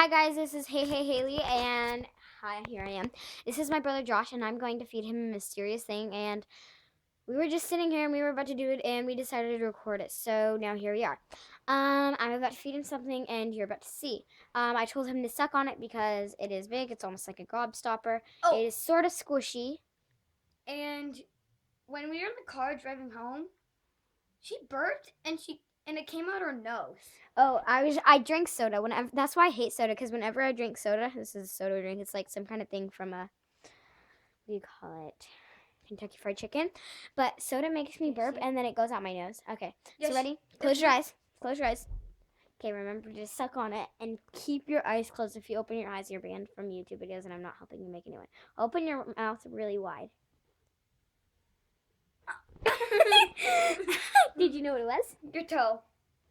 Hi guys, this is Hey Haley, and hi, here I am. This is my brother Josh, and I'm going to feed him a mysterious thing, and we were just sitting here, and we were about to do it, and we decided to record it, so now here we are. I'm about to feed him something, and you're about to see. I told him to suck on it because it is big. It's almost like a gobstopper. Oh. It is sort of squishy. And when we were in the car driving home, she burped and it came out her nose. Oh, I drink soda. That's why I hate soda, because whenever I drink soda, this is a soda drink. It's like some kind of thing from what do you call it? Kentucky Fried Chicken. But soda makes me burp, and then it goes out my nose. Okay, Yes. so ready? Close your eyes. Close your eyes. Okay, remember to suck on it and keep your eyes closed. If you open your eyes, you're banned from YouTube videos, and I'm not helping you make a new one. Open your mouth really wide. Did you know what it was? Your toe.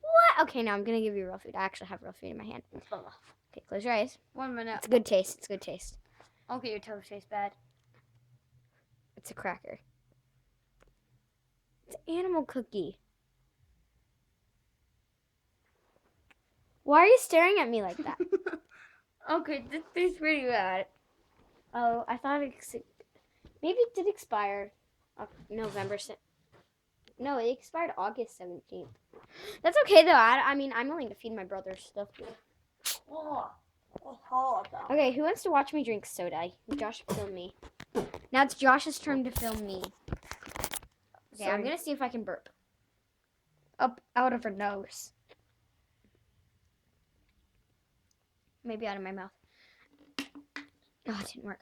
What? Okay, now I'm going to give you real food. I actually have real food in my hand. Okay, close your eyes. 1 minute. It's a good taste. It's a good taste. Okay, your toe tastes bad. It's a cracker. It's an animal cookie. Why are you staring at me like that? Okay, this tastes pretty bad. Oh, I thought maybe it did expire November. No, it expired August 17th. That's okay though. I mean, I'm willing to feed my brother stuff too. Okay, who wants to watch me drink soda? Josh, film me. Now it's Josh's turn to film me. Okay, I'm gonna see if I can burp. Up out of her nose. Maybe out of my mouth. Oh, it didn't work.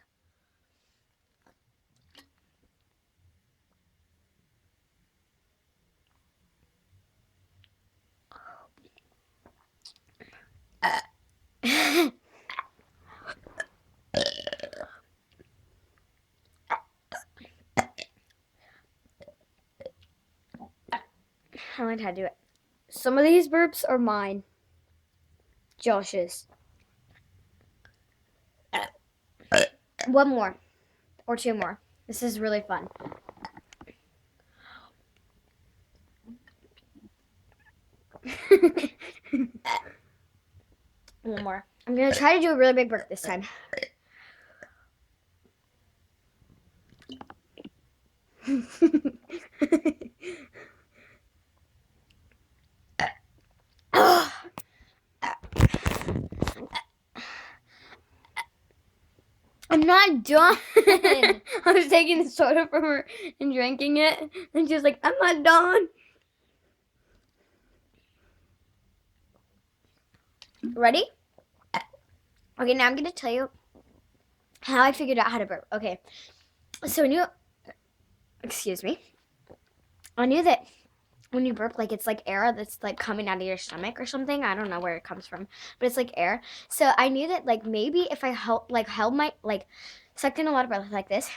I learned how to do it. Some of these burps are mine. Josh's. One more. Or two more. This is really fun. One more. I'm going to try to do a really big burp this time. I'm not done. I was taking the soda from her and drinking it, and she was like, I'm not done. Ready? Okay, now I'm going to tell you how I figured out how to burp. Okay, so excuse me. I knew that when you burp, like, it's like air that's like coming out of your stomach or something. I don't know where it comes from, but it's like air. So I knew that, like, maybe if I held my, like, sucked in a lot of breath like this,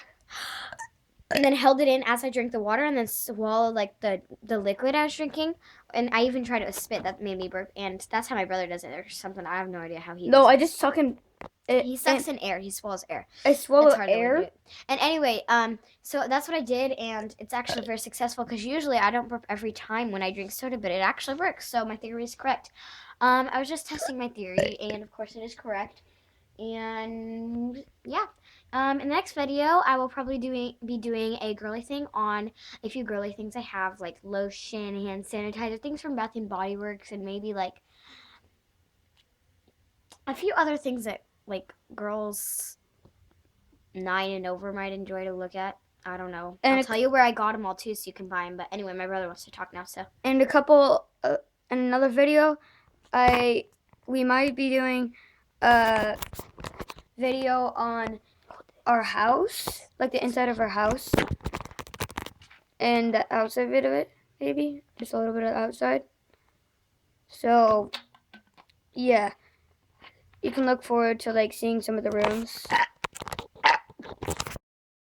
and then held it in as I drank the water, and then swallowed, like, the liquid I was drinking, and I even tried it with spit. That made me burp, and that's how my brother does it or something. I have no idea how he does it. I just suck in it. He sucks in air. He swallows air. I swallow It's hard to air. do it. And anyway, so that's what I did, and it's actually very successful because usually I don't burp every time when I drink soda, but it actually works. So my theory is correct. I was just testing my theory, and of course it is correct. And yeah, in the next video, I will probably be doing a girly thing on a few girly things I have, like lotion, hand sanitizer, things from Bath and Body Works, and maybe like a few other things that like girls 9 and over might enjoy to look at. I don't know. And I'll tell you where I got them all too, so you can buy them. But anyway, my brother wants to talk now, so. And a couple in another video, we might be doing a video on our house, like the inside of our house, and the outside bit of it, maybe just a little bit of the outside. So yeah, you can look forward to like seeing some of the rooms.